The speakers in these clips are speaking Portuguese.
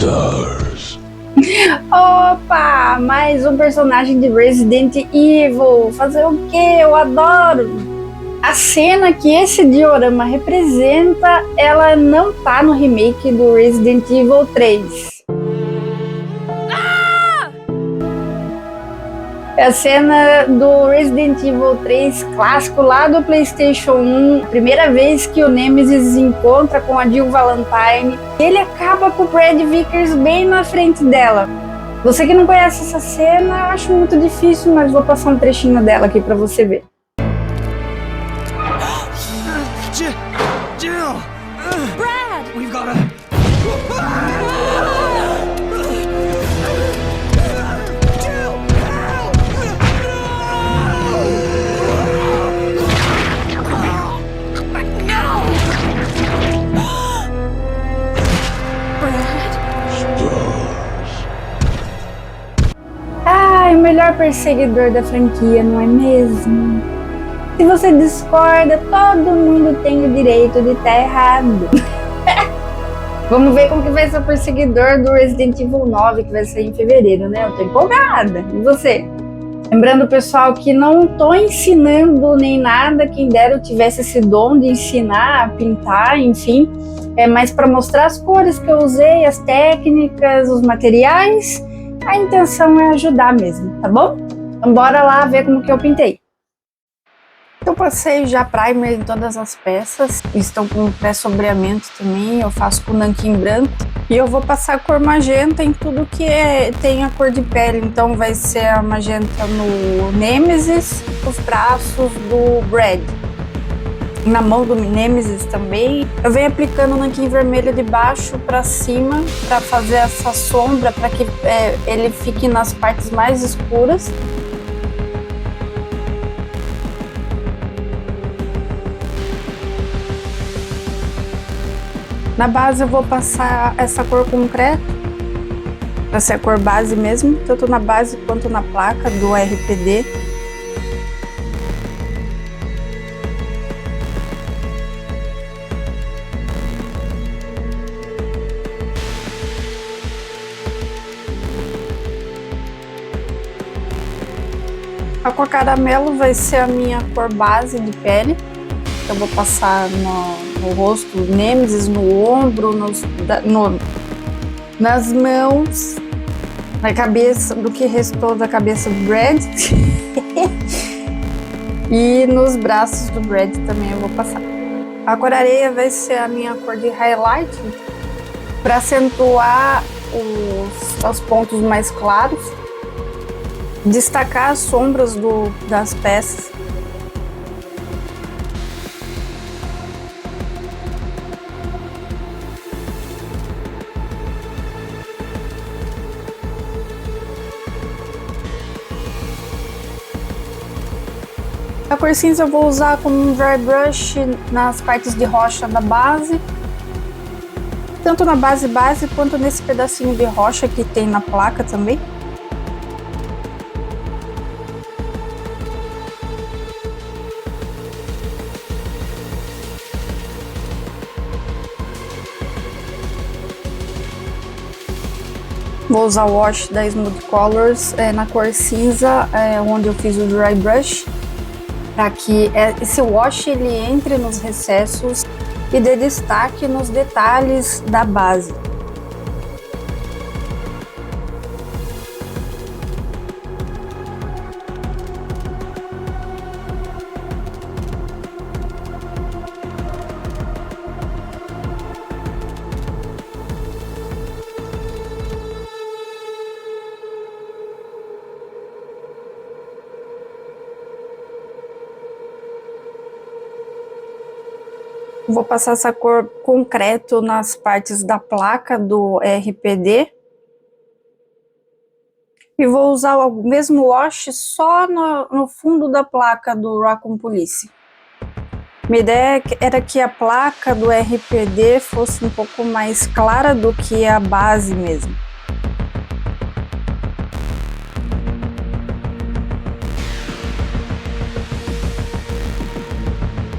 Stars. Opa, mais um personagem de Resident Evil. Fazer o quê? Eu adoro. A cena que esse diorama representa, ela não tá no remake do Resident Evil 3. É a cena do Resident Evil 3 clássico lá do PlayStation 1. Primeira vez que o Nemesis encontra com a Jill Valentine. Ele acaba com o Brad Vickers bem na frente dela. Você que não conhece essa cena, eu acho muito difícil, mas vou passar um trechinho dela aqui pra você ver. Jill! Brad! We've got a... Jill! Ai, o melhor perseguidor da franquia, não é mesmo? Se você discorda, todo mundo tem o direito de estar errado. Vamos ver como que vai ser o perseguidor do Resident Evil 9, que vai sair em fevereiro, né? Eu tô empolgada. E você? Lembrando, pessoal, que não tô ensinando nem nada. Quem dera eu tivesse esse dom de ensinar a pintar, enfim. É mais para mostrar as cores que eu usei, as técnicas, os materiais. A intenção é ajudar mesmo, tá bom? Então bora lá ver como que eu pintei. Eu passei já primer em todas as peças, estão com pré-sombreamento também, eu faço com nanquim branco. E eu vou passar cor magenta em tudo que tem a cor de pele, então vai ser a magenta no Nemesis, os braços do Brad. Na mão do Nemesis também. Eu venho aplicando nanquim vermelho de baixo para cima, para fazer essa sombra, para que ele fique nas partes mais escuras. Na base eu vou passar essa cor concreto, essa é a cor base mesmo, tanto na base quanto na placa do RPD. A cor caramelo vai ser a minha cor base de pele. Eu vou passar no rosto do Nemesis, no ombro, nas mãos, na cabeça, do que restou da cabeça do Brad. E nos braços do Brad também eu vou passar. A cor areia vai ser a minha cor de highlight, para acentuar os pontos mais claros, destacar as sombras das peças. A cor cinza eu vou usar como um dry brush nas partes de rocha da base, tanto na base quanto nesse pedacinho de rocha que tem na placa também. Vou usar o wash da Smooth Colors na cor cinza, onde eu fiz o dry brush, para que esse wash ele entre nos recessos e dê destaque nos detalhes da base. Vou passar essa cor concreto nas partes da placa do RPD. E vou usar o mesmo wash só no fundo da placa do Raccoon Police. Minha ideia era que a placa do RPD fosse um pouco mais clara do que a base mesmo.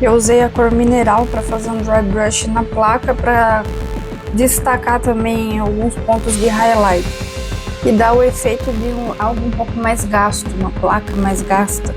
Eu usei a cor mineral para fazer um dry brush na placa para destacar também alguns pontos de highlight e dá o efeito de algo um pouco mais gasto, uma placa mais gasta.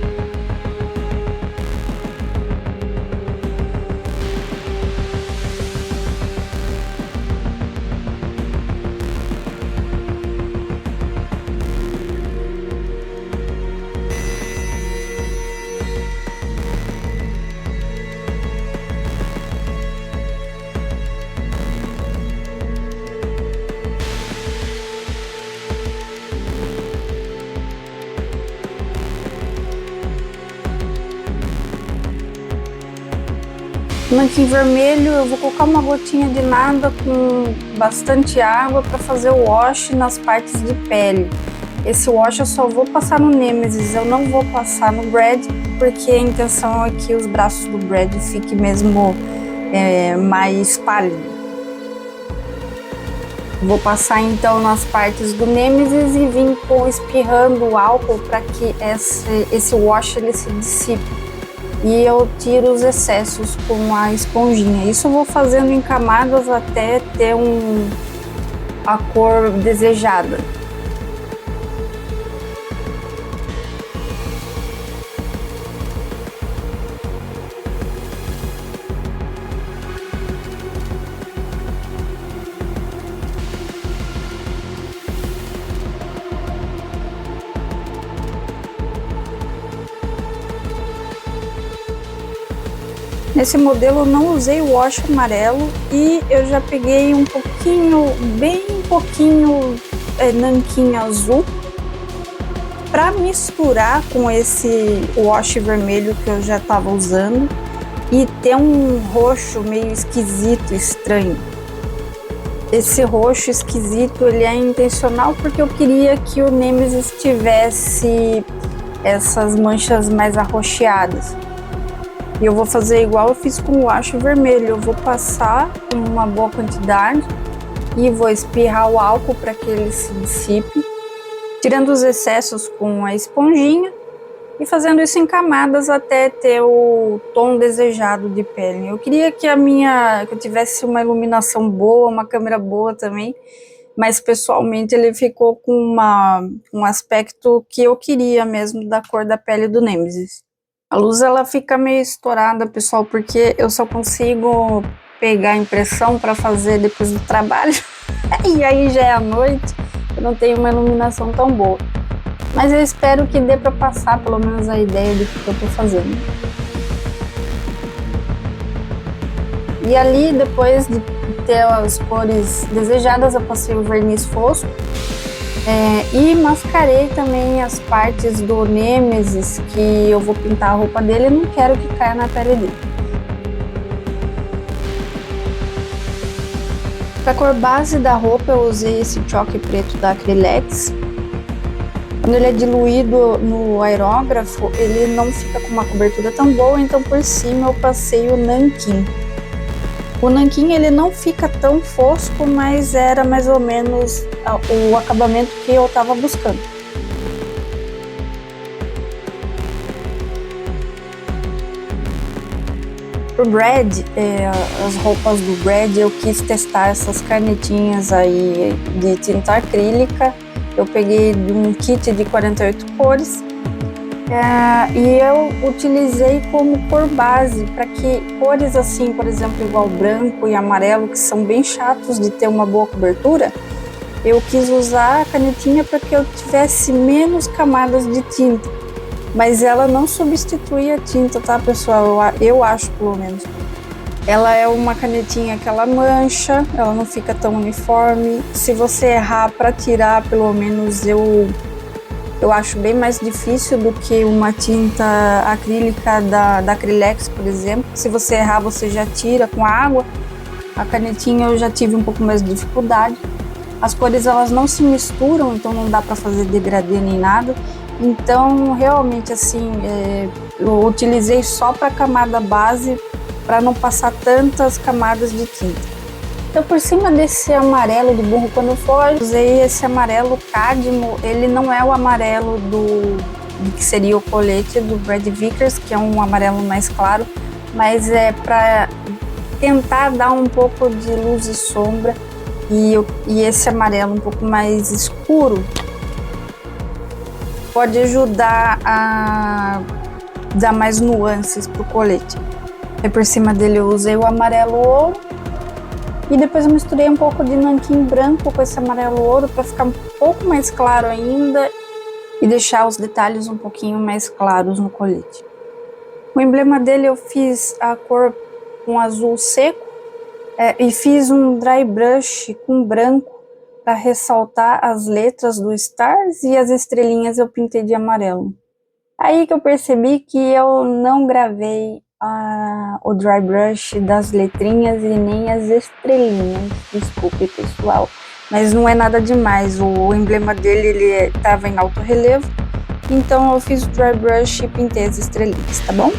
No nanquim vermelho eu vou colocar uma gotinha de nada com bastante água para fazer o wash nas partes de pele. Esse wash eu só vou passar no Nemesis, eu não vou passar no Brad, porque a intenção é que os braços do Brad fiquem mesmo mais pálidos. Vou passar então nas partes do Nemesis e vim espirrando o álcool para que esse wash ele se dissipe. E eu tiro os excessos com a esponjinha. Isso eu vou fazendo em camadas até ter a cor desejada. Nesse modelo eu não usei o wash amarelo e eu já peguei um pouquinho, bem pouquinho nanquim azul para misturar com esse wash vermelho que eu já estava usando e ter um roxo meio esquisito, estranho. Esse roxo esquisito ele é intencional porque eu queria que o Nemesis tivesse essas manchas mais arroxeadas. E eu vou fazer igual eu fiz com o wash vermelho, eu vou passar uma boa quantidade e vou espirrar o álcool para que ele se dissipe, tirando os excessos com a esponjinha e fazendo isso em camadas até ter o tom desejado de pele. Eu queria que eu tivesse uma iluminação boa, uma câmera boa também, mas pessoalmente ele ficou com um aspecto que eu queria mesmo da cor da pele do Nemesis. A luz ela fica meio estourada, pessoal, porque eu só consigo pegar a impressão para fazer depois do trabalho e aí já é à noite, eu não tenho uma iluminação tão boa. Mas eu espero que dê para passar pelo menos a ideia do que eu estou fazendo. E ali, depois de ter as cores desejadas, eu passei o verniz fosco. E mascarei também as partes do Nemesis que eu vou pintar a roupa dele e não quero que caia na pele dele. Para a cor base da roupa eu usei esse choque preto da Acrylex. Quando ele é diluído no aerógrafo ele não fica com uma cobertura tão boa, então por cima eu passei o nanquim. O nanquim ele não fica tão fosco, mas era mais ou menos o acabamento que eu estava buscando. Pro Brad, as roupas do Brad, eu quis testar essas canetinhas aí de tinta acrílica. Eu peguei um kit de 48 cores. E eu utilizei como cor base para que cores assim, por exemplo, igual branco e amarelo, que são bem chatos de ter uma boa cobertura, eu quis usar a canetinha para que eu tivesse menos camadas de tinta, mas ela não substitui a tinta, tá, pessoal? Eu acho, pelo menos. Ela é uma canetinha que ela mancha, ela não fica tão uniforme. Se você errar para tirar, pelo menos eu acho bem mais difícil do que uma tinta acrílica da Acrylex, por exemplo. Se você errar, você já tira com a água. A canetinha eu já tive um pouco mais de dificuldade. As cores elas não se misturam, então não dá para fazer degradê nem nada. Então realmente assim, eu utilizei só para a camada base, para não passar tantas camadas de tinta. Então por cima desse amarelo de burro quando for, usei esse amarelo cádmio. Ele não é o amarelo que seria o colete do Brad Vickers, que é um amarelo mais claro, mas é para tentar dar um pouco de luz e sombra e esse amarelo um pouco mais escuro pode ajudar a dar mais nuances pro colete. Aí por cima dele eu usei o amarelo ouro e depois eu misturei um pouco de nanquim branco com esse amarelo ouro para ficar um pouco mais claro ainda e deixar os detalhes um pouquinho mais claros no colete. O emblema dele eu fiz a cor com azul seco e fiz um dry brush com branco para ressaltar as letras do Stars e as estrelinhas eu pintei de amarelo. Aí que eu percebi que eu não gravei o dry brush das letrinhas e nem as estrelinhas. Desculpe, pessoal, mas não é nada demais. O emblema dele ele estava em alto relevo, então eu fiz o dry brush e pintei as estrelinhas, tá bom?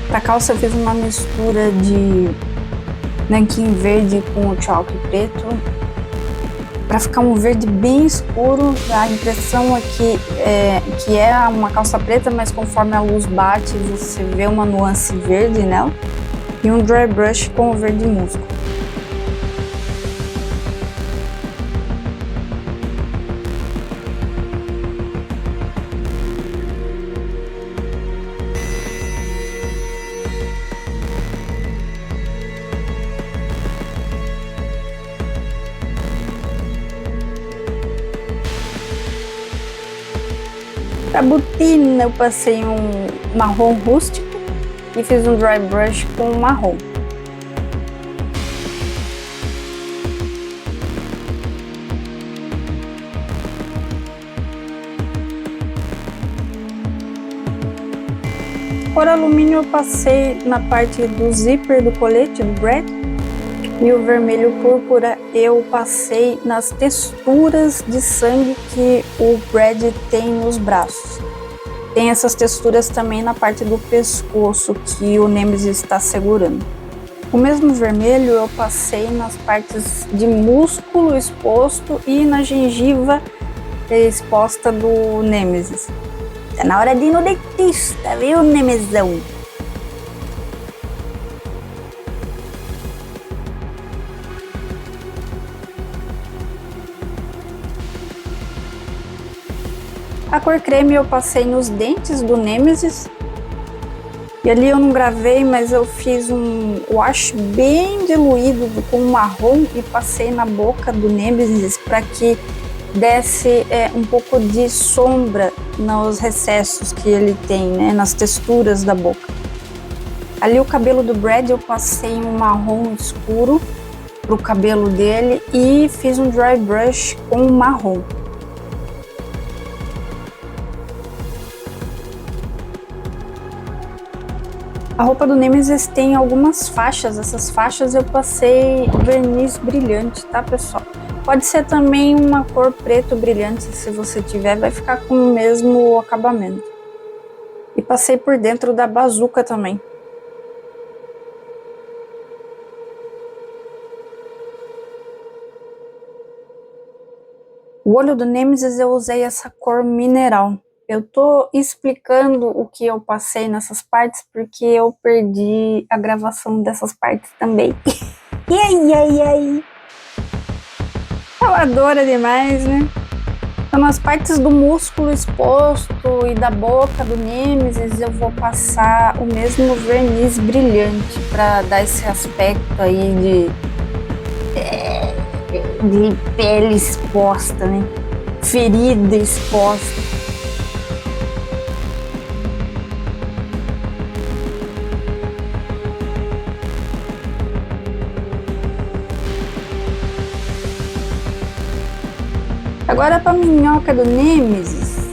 Pra calça eu fiz uma mistura de nanquim verde com o chalk preto para ficar um verde bem escuro. A impressão aqui que é uma calça preta, mas conforme a luz bate você vê uma nuance verde nela, e um dry brush com o verde musgo. Pra botina eu passei um marrom rústico e fiz um dry brush com marrom. Cor alumínio eu passei na parte do zíper do colete do Brad, e o vermelho púrpura eu passei nas texturas de sangue que o Brad tem nos braços. Tem essas texturas também na parte do pescoço que o Nemesis está segurando. O mesmo vermelho eu passei nas partes de músculo exposto e na gengiva exposta do Nemesis. Tá na hora de ir no dentista, viu, Nemesão? A cor creme eu passei nos dentes do Nemesis. E ali eu não gravei, mas eu fiz um wash bem diluído com marrom e passei na boca do Nemesis para que desse um pouco de sombra nos recessos que ele tem, né, nas texturas da boca. Ali o cabelo do Brad eu passei um marrom escuro pro cabelo dele e fiz um dry brush com marrom. A roupa do Nemesis tem algumas faixas, essas faixas eu passei verniz brilhante, tá, pessoal? Pode ser também uma cor preto brilhante, se você tiver, vai ficar com o mesmo acabamento. E passei por dentro da bazuca também. O olho do Nemesis eu usei essa cor mineral. Eu tô explicando o que eu passei nessas partes porque eu perdi a gravação dessas partes também. Ai. Eu adoro demais, né? Então nas partes do músculo exposto e da boca do Nemesis eu vou passar o mesmo verniz brilhante para dar esse aspecto aí de pele exposta, né? Ferida exposta. Agora pra minhoca do Nemesis,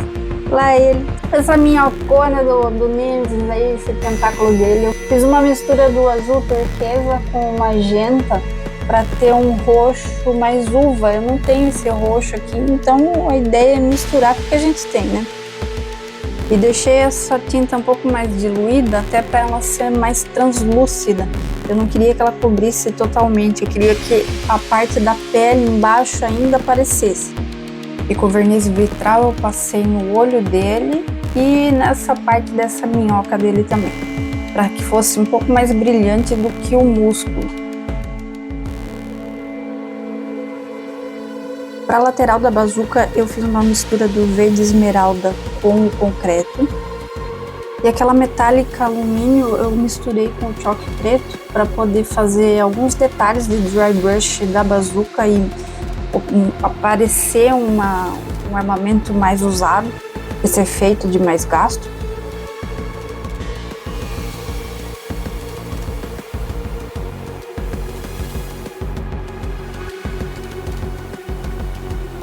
lá ele, essa minhocona do Nemesis aí, esse tentáculo dele, eu fiz uma mistura do azul turquesa com magenta para ter um roxo mais uva. Eu não tenho esse roxo aqui, então a ideia é misturar porque a gente tem, né? E deixei essa tinta um pouco mais diluída até para ela ser mais translúcida. Eu não queria que ela cobrisse totalmente, eu queria que a parte da pele embaixo ainda aparecesse. E com verniz vitral eu passei no olho dele e nessa parte dessa minhoca dele também, para que fosse um pouco mais brilhante do que o músculo. Para a lateral da bazuca eu fiz uma mistura do verde esmeralda com o concreto. E aquela metálica alumínio eu misturei com o choque preto para poder fazer alguns detalhes de dry brush da bazuca e aparecer um armamento mais usado, esse efeito de mais gasto.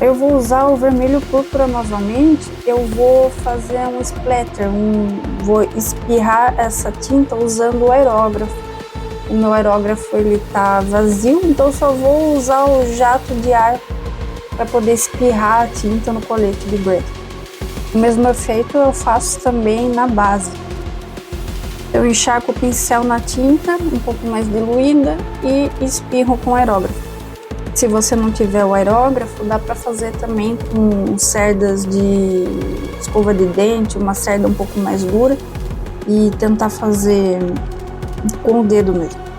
Eu vou usar o vermelho púrpura novamente, eu vou fazer um splatter, vou espirrar essa tinta usando o aerógrafo. O meu aerógrafo ele tá vazio, então eu só vou usar o jato de ar para poder espirrar a tinta no colete de Brad. O mesmo efeito eu faço também na base. Eu encharco o pincel na tinta, um pouco mais diluída, e espirro com o aerógrafo. Se você não tiver o aerógrafo, dá para fazer também com cerdas de escova de dente, uma cerda um pouco mais dura e tentar fazer com o dedo mesmo.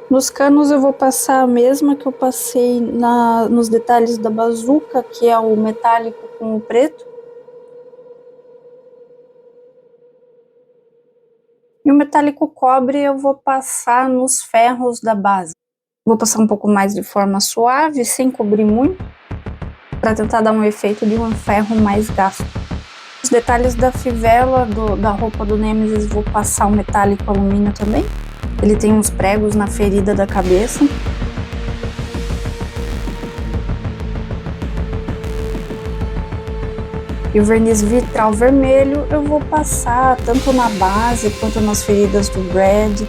Nos canos eu vou passar a mesma que eu passei nos detalhes da bazuca, que é o metálico com o preto. E o metálico cobre eu vou passar nos ferros da base. Vou passar um pouco mais de forma suave, sem cobrir muito, para tentar dar um efeito de um ferro mais gasto. Os detalhes da fivela da roupa do Nemesis vou passar o metálico alumínio também. Ele tem uns pregos na ferida da cabeça. E o verniz vitral vermelho eu vou passar tanto na base quanto nas feridas do Brad,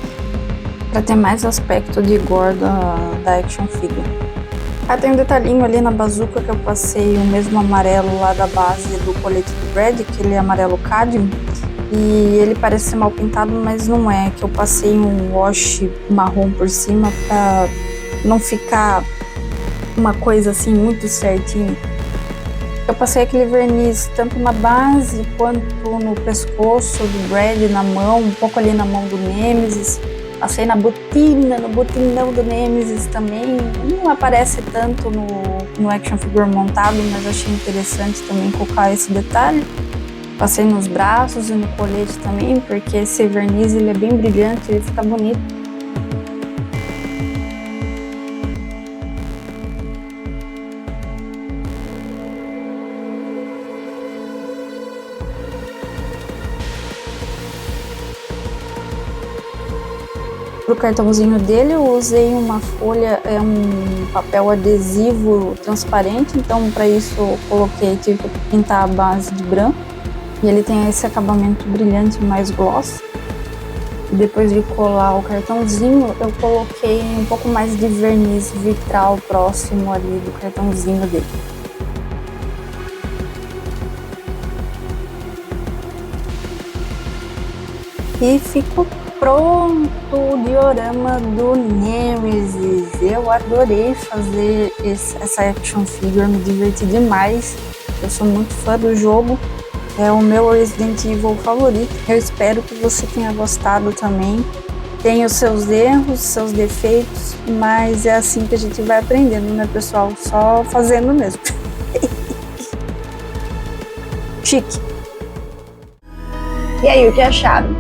para ter mais aspecto de gore da action figure. Tem um detalhinho ali na bazuca que eu passei o mesmo amarelo lá da base do colete do Brad, que ele é amarelo cadmium. E ele parece ser mal pintado, mas não é, que eu passei um wash marrom por cima para não ficar uma coisa assim muito certinha. Eu passei aquele verniz tanto na base quanto no pescoço do Brad, na mão, um pouco ali na mão do Nemesis. Passei na botina, no botinão do Nemesis também. Não aparece tanto no action figure montado, mas achei interessante também colocar esse detalhe. Passei nos braços e no colete também, porque esse verniz ele é bem brilhante, ele fica bonito. Pro cartãozinho dele eu usei uma folha, um papel adesivo transparente, então para isso eu tive que pintar a base de branco. E ele tem esse acabamento brilhante mais gloss. E depois de colar o cartãozinho, eu coloquei um pouco mais de verniz vitral próximo ali do cartãozinho dele. E ficou pronto o diorama do Nemesis. Eu adorei fazer essa action figure, me diverti demais. Eu sou muito fã do jogo. É o meu Resident Evil favorito. Eu espero que você tenha gostado também. Tem os seus erros, seus defeitos, mas é assim que a gente vai aprendendo, né, pessoal? Só fazendo mesmo. Chique. E aí, o que acharam?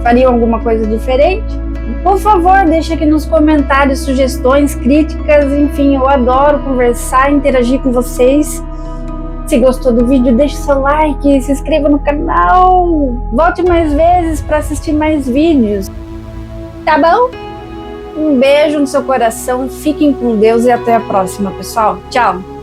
Fariam alguma coisa diferente? Por favor, deixe aqui nos comentários sugestões, críticas, enfim, eu adoro conversar, interagir com vocês. Se gostou do vídeo, deixe seu like, se inscreva no canal, volte mais vezes para assistir mais vídeos, tá bom? Um beijo no seu coração, fiquem com Deus e até a próxima, pessoal. Tchau!